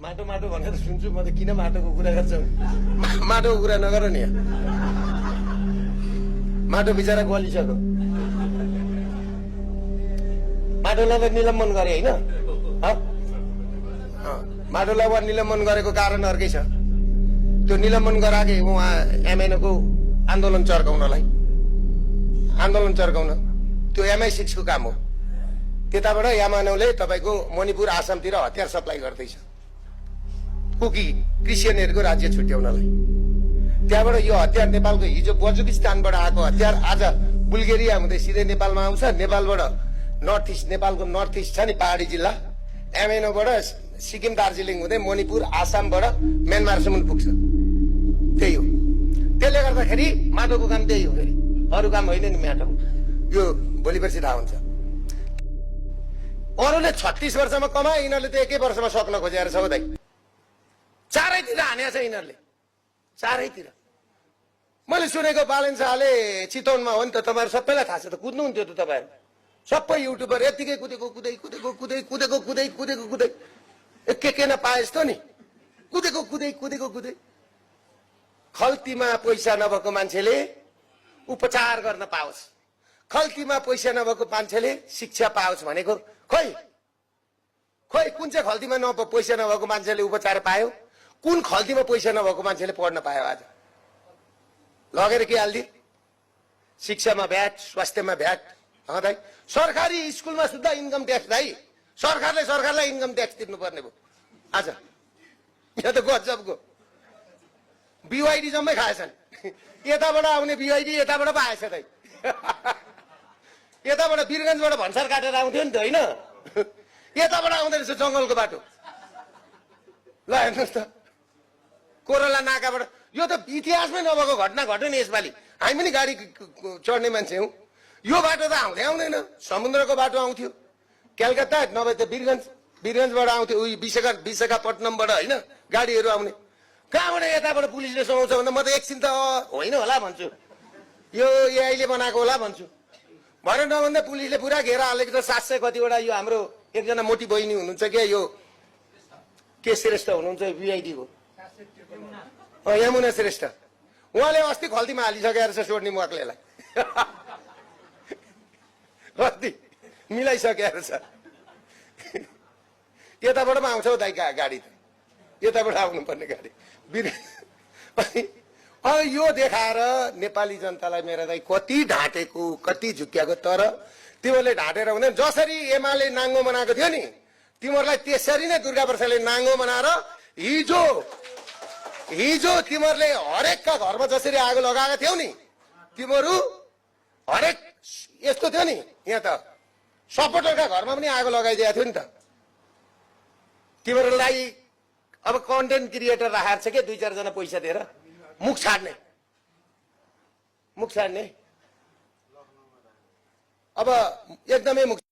माटो माटो भनेर सुन्छु म त किन माटोको कुरा गर्छ माटोको कुरा नगर नि माटो बिचरा गलिसक्यो माटोलाई त निलम्बन गरे होइन माटोलाई निलम्बन गरेको कारण अर्कै छ त्यो निलम्बन गराके उहाँ एमएनओको आन्दोलन चर्काउन त्यो MI6 को काम हो त्यताबाट एमएनओले तपाईको मणिपुर आसामतिर हतियार सप्लाई गर्दैछ कुकी क्रिस्चियनहरुको राज्य छुट्याउनलाई त्यहाँबाट यो हतियार नेपालको हिजो बजुकिस्तानबाट आएको हतियार आज बुल्गेरिया हुँदै सिधै नेपालमा आउँछ नेपालबाट नर्थ इस्ट नेपालको नर्थ इस्ट छ नि पहाडी जिल्ला एमएनओबाट सिक्किम दार्जिलिङ हुँदै मणिपुर आसामबाट म्यानमारसम्म पुग्छ त्यही हो त्यसले गर्दाखेरि माटोको काम त्यही हो फेरि अरु काम होइन नि माटोको यो भोलि पर्सि थाहा हुन्छ अरूले 36 वर्षमा कमाए यिनीहरूले त एकै वर्षमा सक्न खोजेर छ हो दाइ चारैतिर हानेछ यिनीहरूले चारैतिर मैले सुनेको बालेन शाहले चितवनमा हो नि त तपाईहरु सबैलाई थाहा छ त कुद्नु हुन्थ्यो त तपाईहरु सबै युट्युबर यतिकै कुदेको के न पाए जस्तो नि कुदेको खल्तीमा पैसा नभएको मान्छेले उपचार गर्न पाओस् खल्तीमा पैसा नभएको मान्छेले शिक्षा पाओस् भनेको खोइ कुन चाहिँ खल्तीमा पैसा नभएको मान्छेले उपचार पायो कुन खल्तीमा पैसा नभएको मान्छेले पढ्न पायो आज लगेर के हाल्दि शिक्षामा भ्याट स्वास्थ्यमा भ्याट दाइ सरकारी स्कुलमा सुद्धा इन्कम ट्याक्स दाइ सरकारलाई इन्कम ट्याक्स तिर्नुपर्ने भयो आज यहाँ त गजबको BYD जम्मै खाएछन् यताबाट आउने BYD यताबाट पो आएछ दाइ यताबाट वीरगञ्जबाट भन्सार काटेर आउँथ्यो नि त होइन यताबाट आउँदै रहेछ जंगलको बाटो ल हेर्नुहोस् त कोरोला नाकाबाट यो त इतिहासमै नभएको घटना घट्यो नि यसपालि हामी पनि गाडी चढ्ने मान्छे हौ यो बाटो त आउँदैन समुद्रको बाटो आउँथ्यो कलकत्ता नभए त वीरगञ्जबाट आउँथ्यो उही विशाखापट्टनमबाट होइन गाडीहरू आउने कहाँबाट यताबाट पुलिसले समाउँछ भन्दा म त एकछिन त होइन होला भन्छु यो एआईले बनाएको होला भन्छु भरे नभन्दा पुलिसले पुरा घेरा हालेको त 700 कतिवटा यो हाम्रो एकजना मोटी बहिनी हुनुहुन्छ के यो के श्रेष्ठ हुनुहुन्छ BYD को यमुना श्रेष्ठ उहाँले अस्ति खल्तीमा हालिसकेर छ सोड्ने मक्लेलाई अस्ति मिलाइसकेर छ यताबाट पनि आउँछ दाइ गाडी त यताबाट आउनुपर्ने गाडी यो देखाएर नेपाली जनतालाई मेरा दाइ कति ढाँटेको कति झुक्क्याएको तर तिमीहरूले ढाँटेर हुँदैन जसरी एमाले नाङ्गो बनाएको थियो नि तिमीहरूलाई त्यसरी नै दुर्गा प्रसादले नाङ्गो बनाएर हिजो तिमीहरूले हरेकका घरमा जसरी आगो लगाएका थियौ नि तिमीहरू हरेक यस्तो थियो नि यहाँ त सपोर्टरका घरमा पनि आगो लगाइदिएको थियो नि त तिमीहरूलाई अब कन्टेन्ट क्रिएटर राखेर छ के 2-4 जना पैसा दिएर मुख छाड्ने अब एकदमै मुख